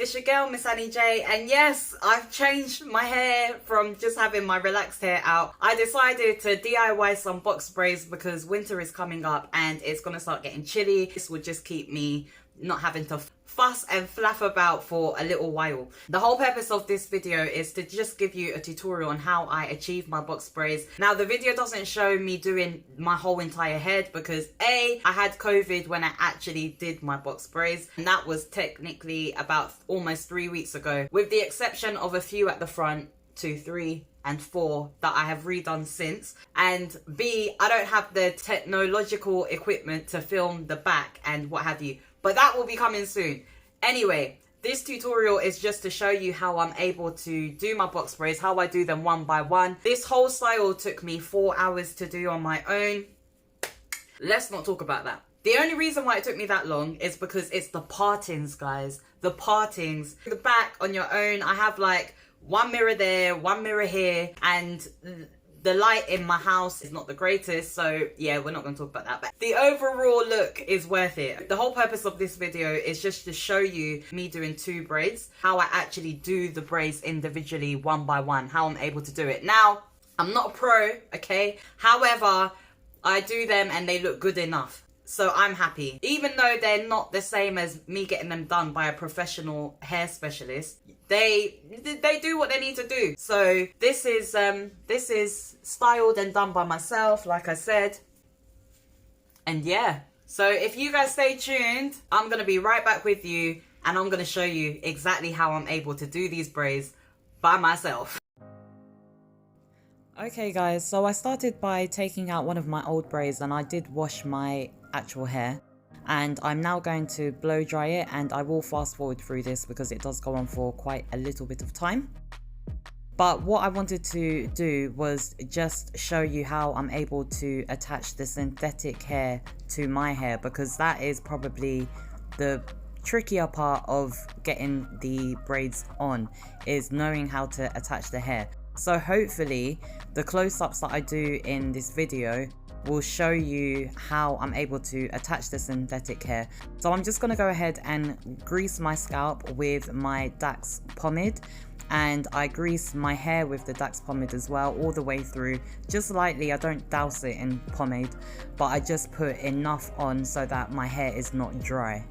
it's your girl Miss Annie J, and yes, I've changed my hair from just having my relaxed hair out. I decided to DIY some box braids because winter is coming up and it's gonna start getting chilly. This will just keep me not having to fuss and fluff about for a little while. The whole purpose of this video is to just give you a tutorial on how I achieve my box braids. Now the video doesn't show me doing my whole entire head because I had COVID when I actually did my box braids, and that was technically about almost 3 weeks ago, with the exception of a few at the front, 2, 3 and 4 that I have redone since. And B, I don't have the technological equipment to film the back and what have you, but that will be coming soon. Anyway, this tutorial is just to show you how I'm able to do my box braids, how I do them one by one. This whole style took me 4 hours to do on my own. Let's not talk about that. The only reason why it took me that long is because it's the partings, guys. The partings. The back on your own, I have like one mirror there, one mirror here, and the light in my house is not the greatest, so yeah, we're not going to talk about that. But the overall look is worth it. The whole purpose of this video is just to show you me doing 2 braids, how I actually do the braids individually, one by one, how I'm able to do it. Now, I'm not a pro, okay? However, I do them and they look good enough. So I'm happy. Even though they're not the same as me getting them done by a professional hair specialist, they do what they need to do. So this is styled and done by myself, like I said. And yeah, so if you guys stay tuned, I'm going to be right back with you and I'm going to show you exactly how I'm able to do these braids by myself. Okay guys, so I started by taking out one of my old braids and I did wash my actual hair, and I'm now going to blow dry it, and I will fast forward through this because it does go on for quite a little bit of time. But what I wanted to do was just show you how I'm able to attach the synthetic hair to my hair, because that is probably the trickier part of getting the braids on, is knowing how to attach the hair. So hopefully the close-ups that I do in this video will show you how I'm able to attach the synthetic hair. So I'm just going to go ahead and grease my scalp with my Dax pomade, and I grease my hair with the Dax pomade as well, all the way through, just lightly. I don't douse it in pomade, but I just put enough on so that my hair is not dry.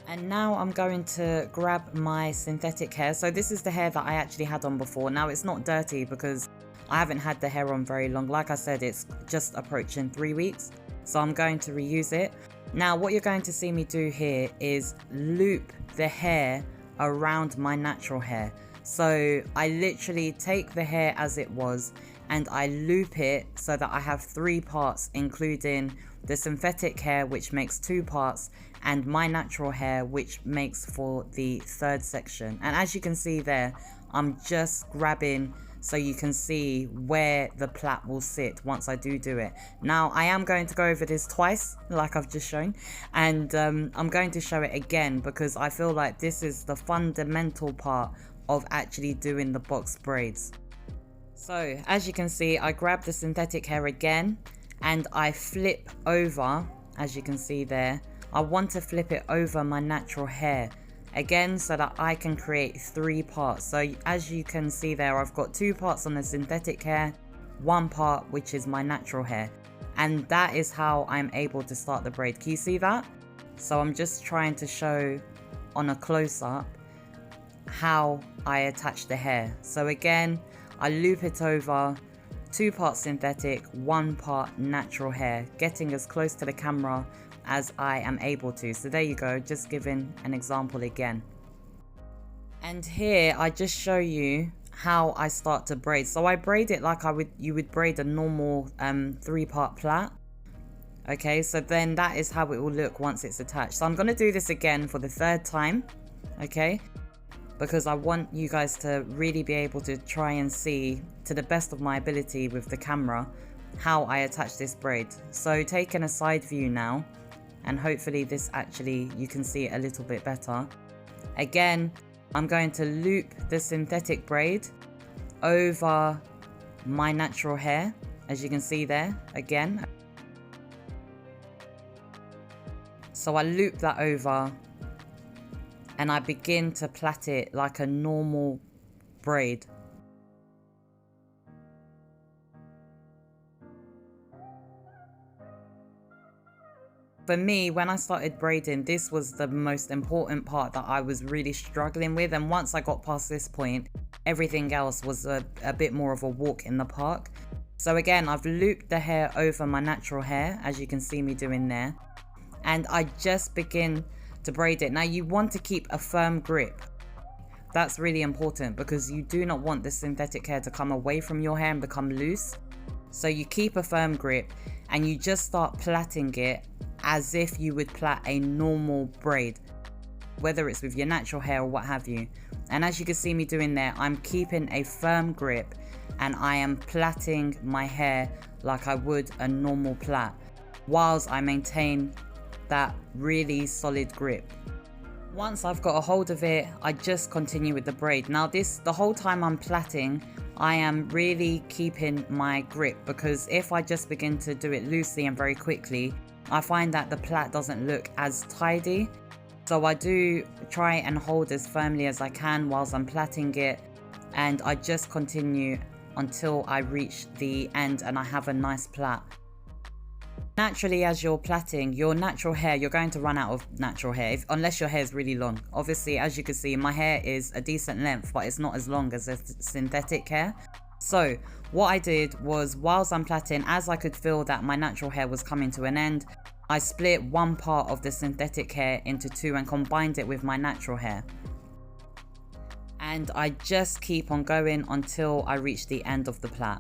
And now I'm going to grab my synthetic hair. So this is the hair that I actually had on before. Now it's not dirty because I haven't had the hair on very long. Like I said, it's just approaching 3 weeks. So I'm going to reuse it. Now what you're going to see me do here is loop the hair around my natural hair. So I literally take the hair as it was and I loop it so that I have 3 parts, including the synthetic hair, which makes 2 parts, and my natural hair, which makes for the 3rd section. And as you can see there, I'm just grabbing so you can see where the plait will sit once I do it. Now I am going to go over this twice, like I've just shown, and I'm going to show it again because I feel like this is the fundamental part of actually doing the box braids. So as you can see, I grab the synthetic hair again and I flip over. As you can see there, I want to flip it over my natural hair again so that I can create 3 parts. So as you can see there, I've got 2 parts on the synthetic hair, 1 part which is my natural hair, and that is how I'm able to start the braid. Can you see that? So I'm just trying to show on a close-up how I attach the hair. So again, I loop it over, 2 parts synthetic, 1 part natural hair, getting as close to the camera as I am able to. So there you go, just giving an example again. And here I just show you how I start to braid. So I braid it like you would braid a normal 3-part plait. Okay, so then that is how it will look once it's attached. So I'm going to do this again for the 3rd time, okay, because I want you guys to really be able to try and see to the best of my ability with the camera how I attach this braid. So taking a side view now, and hopefully this actually you can see it a little bit better. Again, I'm going to loop the synthetic braid over my natural hair, as you can see there again. So I loop that over and I begin to plait it like a normal braid. For me, when I started braiding, this was the most important part that I was really struggling with, and once I got past this point, everything else was a bit more of a walk in the park. So again, I've looped the hair over my natural hair, as you can see me doing there, and I just begin to braid it. Now you want to keep a firm grip. That's really important because you do not want the synthetic hair to come away from your hair and become loose. So you keep a firm grip and you just start plaiting it as if you would plait a normal braid, whether it's with your natural hair or what have you. And as you can see me doing there, I'm keeping a firm grip and I am plaiting my hair like I would a normal plait, whilst I maintain that really solid grip. Once I've got a hold of it, I just continue with the braid. Now the whole time I'm plaiting, I am really keeping my grip, because if I just begin to do it loosely and very quickly, I find that the plait doesn't look as tidy. So I do try and hold as firmly as I can whilst I'm plaiting it, and I just continue until I reach the end and I have a nice plait. Naturally, as you're plaiting your natural hair, you're going to run out of natural hair unless your hair is really long. Obviously, as you can see, my hair is a decent length, but it's not as long as a synthetic hair. So what I did was, whilst I'm plaiting, as I could feel that my natural hair was coming to an end, I split one part of the synthetic hair into two and combined it with my natural hair. And I just keep on going until I reach the end of the plait.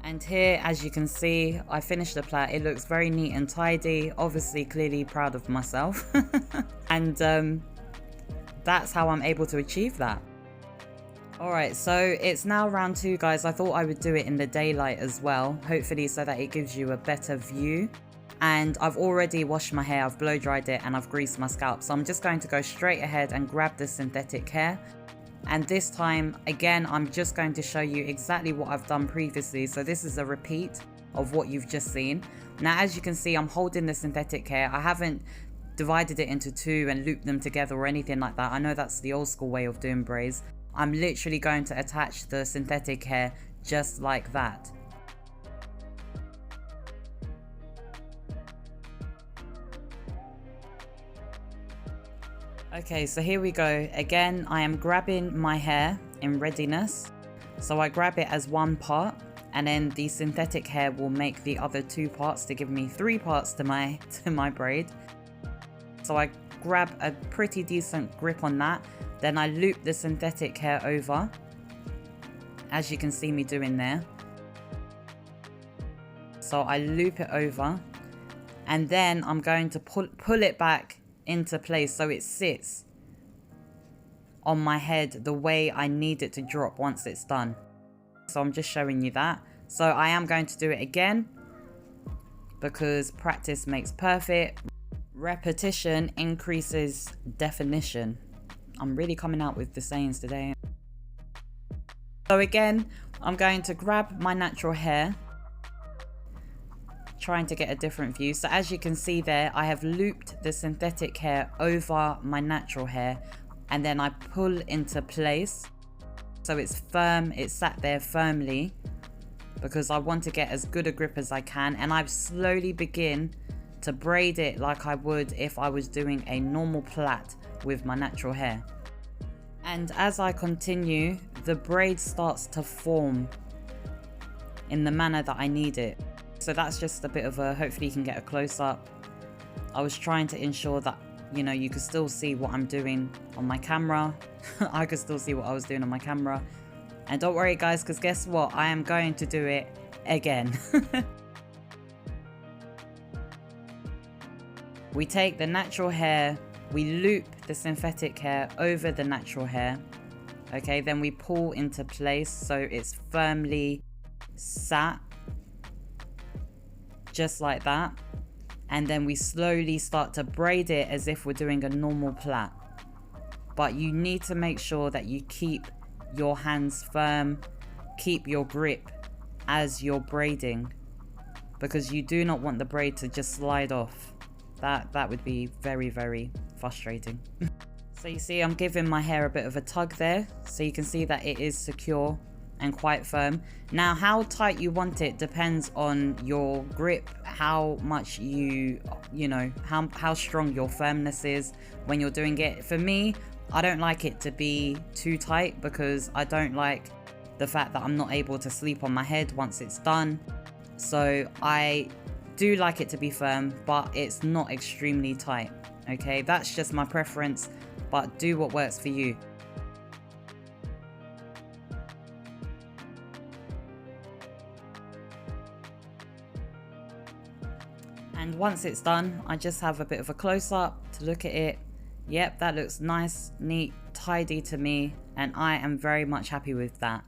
And here, as you can see, I finished the plait. It looks very neat and tidy. Obviously, clearly proud of myself. And that's how I'm able to achieve that. Alright, so it's now round 2, guys. I thought I would do it in the daylight as well, hopefully so that it gives you a better view. And I've already washed my hair, I've blow dried it, and I've greased my scalp. So I'm just going to go straight ahead and grab the synthetic hair. And this time, again, I'm just going to show you exactly what I've done previously. So this is a repeat of what you've just seen. Now, as you can see, I'm holding the synthetic hair. I haven't divided it into two and looped them together or anything like that. I know that's the old school way of doing braids. I'm literally going to attach the synthetic hair just like that. Okay, so here we go. Again, I am grabbing my hair in readiness. So I grab it as one part, and then the synthetic hair will make the other 2 parts to give me 3 parts to my braid. So I grab a pretty decent grip on that. Then I loop the synthetic hair over, as you can see me doing there. So I loop it over, and then I'm going to pull it back into place so it sits on my head the way I need it to drop once it's done. So I'm just showing you that. So I am going to do it again, because practice makes perfect. Repetition increases definition. I'm really coming out with the sayings today. So again, I'm going to grab my natural hair, trying to get a different view. So as you can see there, I have looped the synthetic hair over my natural hair, and then I pull into place so it's firm, it's sat there firmly, because I want to get as good a grip as I can. And I slowly begin to braid it like I would if I was doing a normal plait with my natural hair. And as I continue, the braid starts to form in the manner that I need it. So that's just a bit of a, hopefully you can get a close up. I was trying to ensure that, you know, you could still see what I'm doing on my camera. I could still see what I was doing on my camera. And don't worry guys, because guess what? I am going to do it again. We take the natural hair, we loop the synthetic hair over the natural hair. Okay, then we pull into place so it's firmly sat, just like that. And then we slowly start to braid it as if we're doing a normal plait. But you need to make sure that you keep your hands firm, keep your grip as you're braiding. because you do not want the braid to just slide off. That would be very, very frustrating. So you see, I'm giving my hair a bit of a tug there, so you can see that it is secure and quite firm. Now, how tight you want it depends on your grip, how much you know, how strong your firmness is when you're doing it. For me, I don't like it to be too tight because I don't like the fact that I'm not able to sleep on my head once it's done. So I do like it to be firm, but it's not extremely tight. Okay, that's just my preference, but do what works for you. And once it's done, I just have a bit of a close-up to look at it. Yep, that looks nice, neat, tidy to me, and I am very much happy with that.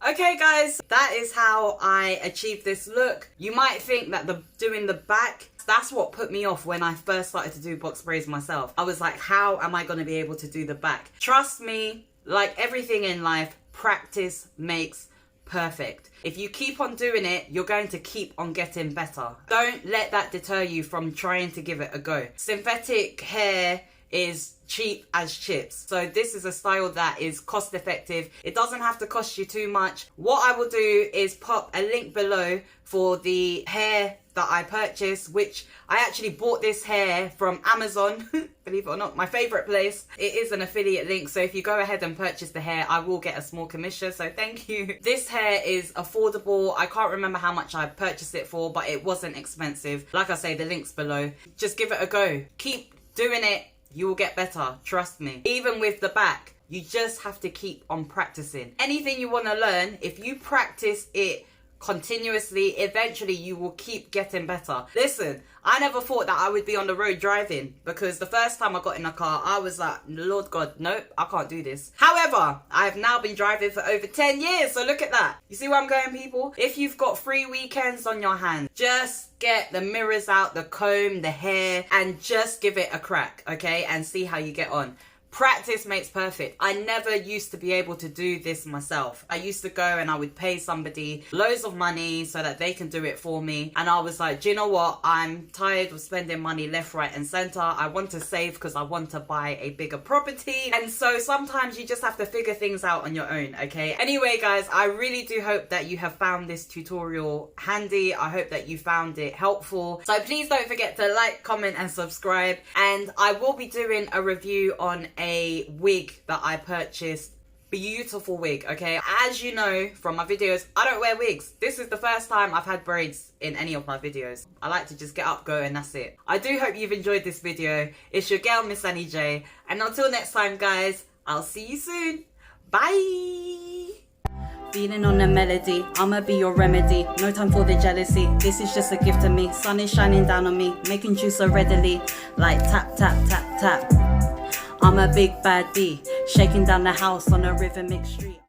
Okay guys, that is how I achieved this look. You might think that doing the back, that's what put me off when I first started to do box braids myself. I was like, how am I going to be able to do the back? Trust me, like everything in life, practice makes perfect. If you keep on doing it, you're going to keep on getting better. Don't let that deter you from trying to give it a go. Synthetic hair is cheap as chips. So this is a style that is cost effective. It doesn't have to cost you too much. What I will do is pop a link below for the hair that I purchased, which I actually bought this hair from Amazon, believe it or not, my favorite place. It is an affiliate link, so if you go ahead and purchase the hair, I will get a small commission, so thank you. This hair is affordable. I can't remember how much I purchased it for, but it wasn't expensive. Like I say, the link's below. Just give it a go. Keep doing it. You will get better, trust me. Even with the back, you just have to keep on practicing. Anything you want to learn, if you practice it continuously, eventually you will keep getting better. Listen, I never thought that I would be on the road driving, because the first time I got in a car, I was like, Lord God, nope, I can't do this. However, I've now been driving for over 10 years, so look at that. You see where I'm going, people? If you've got free weekends on your hands, just get the mirrors out, the comb, the hair, and just give it a crack, okay? And see how you get on. Practice makes perfect. I never used to be able to do this myself. I used to go and I would pay somebody loads of money so that they can do it for me. And I was like, do you know what? I'm tired of spending money left, right and center. I want to save because I want to buy a bigger property. And so sometimes you just have to figure things out on your own, okay? Anyway, guys, I really do hope that you have found this tutorial handy. I hope that you found it helpful. So please don't forget to like, comment and subscribe. And I will be doing a review on a wig that I purchased. Beautiful wig, okay? As you know from my videos, I don't wear wigs. This is the first time I've had braids in any of my videos. I like to just get up, go, and that's it. I do hope you've enjoyed this video. It's your girl, Miss Annie J. And until next time, guys, I'll see you soon. Bye! Feeling on a melody, I'ma be your remedy. No time for the jealousy, this is just a gift to me. Sun is shining down on me, making juice so readily. Like tap, tap, tap, tap. I'm a big bad D, shaking down the house on a rhythmic street.